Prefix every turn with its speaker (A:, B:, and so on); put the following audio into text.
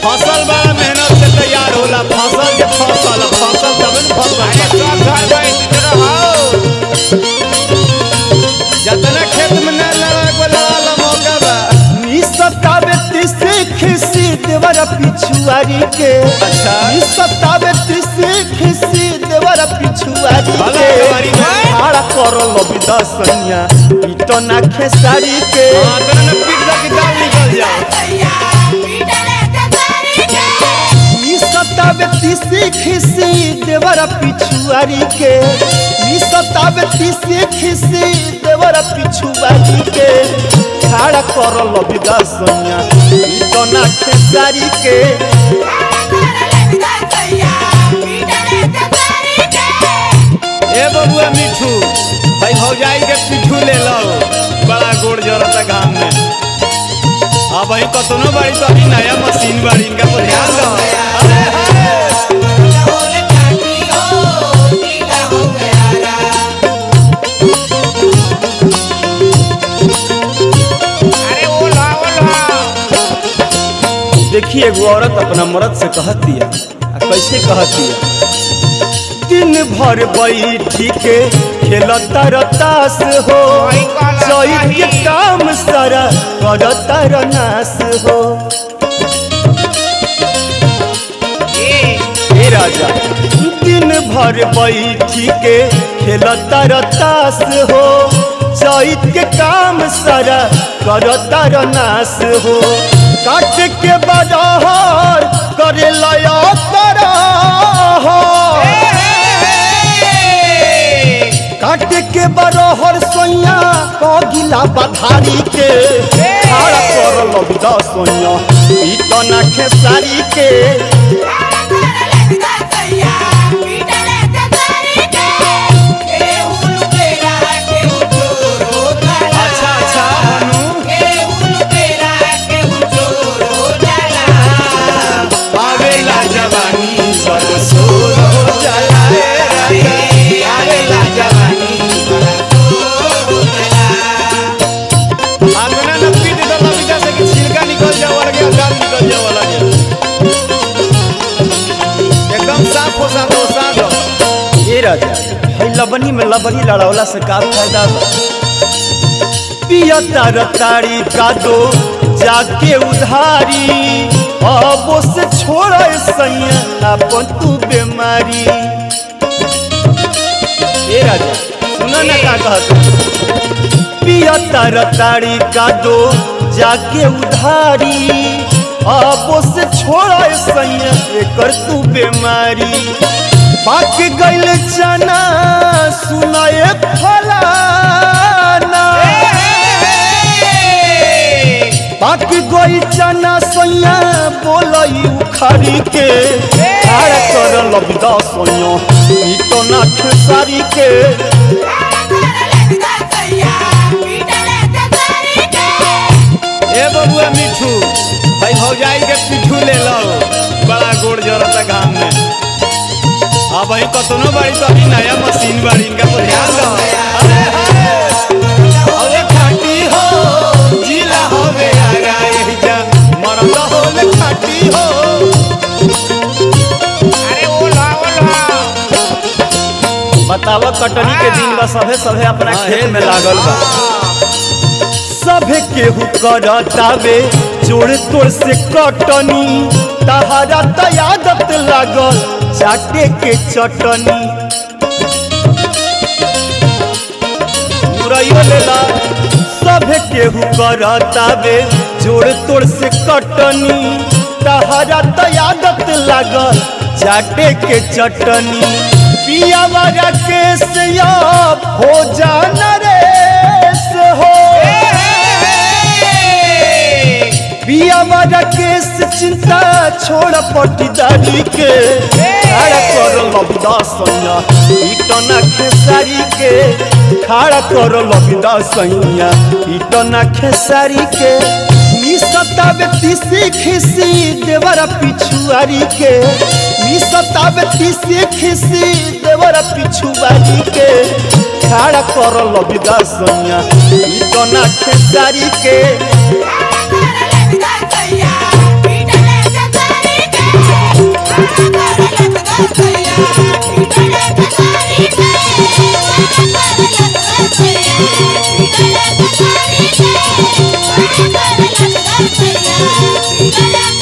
A: फसल बड़ा मेहनत से तैयार होला। फसल के फसल तब न फसल जतना खेत में न लगा मौका बा।
B: सतावे तीसरी खिसी देवर पिछुआरी के।
A: अच्छा
B: सतावे तीसरी खिसी देवर पिछुआरी
A: भला
B: के।
A: हमारी भाई।
B: खाड़ा करल विदसनिया इतना खेसारी के।
A: हां तने न पीट दा के दाल निकल जाओ।
B: सतावे तीसरी खिसी देवर पिछुआरी के। सतावे तीसरी खिसी देवर पिछुआरी के। खाड़ा करल विदसनिया इतना खेसारी के।
A: ए बबुआ मिठू भाई भौजाई के पिठू ले लो। बड़ा गोड़ जरता घाम में। अब ही कतनो बाड़ी तो अभी नया मशीन बाड़ी इनका पर ध्यान दो। अरे
B: देखिए एगो औरत अपना मर्द से कहती है कैसे कहती है। दिन भर बैठी के खेलता रतास हो। चैत के काम सारा करता रनास हो। हे राजा दिन भर बैठी के खेलता रतास हो। चैत के काम सारा करता रनास हो। काट के बजहर करे लया काट के बरहर सोइया कगिला बधारी के। खाड़ा करल विदसनिया इतना खेसारी के।
A: अच्छा अच्छा आवेला जवानी सब सोर हो जाला। आवेला जवानी आगना न पीट दो लबिता से कि छिलका निकल जाओ लगे दाल निकल जाओ लगे। एकदम साफ हो सादो।
B: हे राजा है लबनी में लबरी लड़ावला से का फायदा बा। पियता रताड़ी का दो जाके उधारी। अब से छोड़ा सैया अपन तू बीमारी। हे राजा सुना ना का कहत। पियता रताड़ी का दो जाके उधारी। अब से छोड़ा सैया एकर तू बीमारी। पाक गइल चना सुनाए फलाना। पाक गइल चना सैया बोलई उखारी के। खाड़ा करल विदसनिया इतना खेसारी के।
A: ए बबुआ मिठू भाई भौजाई के पिठू ले लो। बड़ा गोड़ जरता घाम में। अब ही कतनो बाड़ी तो अभी नया मशीन बाड़ी इनका पर ध्यान दो। अरे खाटी हो जिला हो बेरा यही जा मरद हो ले खाटी हो।
B: बतावा कटनी के दिन बा सभे अपना खेत में लागल बा। सभे केहू करतावे जोड़ तोड़ से कटनी। तहारा त आदत लागल चाटे के चटनी। मुरैयो लेला सभे केहू करतावे जोड़ तोड़ से कटनी। तहारा त आदत लागल चाटे के चटनी। पिया वाला केस अब हो जाना रेस हो। पिया वाला केस चिंता छोड़ पटीदारी के। खाड़ा करल विदसनिया इतना खेसारी के। खाड़ा करल विदसनिया इतना खेसारी के। सतावे तीसरी खिसी देवर पिछुआरी के। सतावे तीसरी खिसी देवर पिछुआरी के। खाड़ा करल विदसनिया इतना खेसारी के।
C: Bye.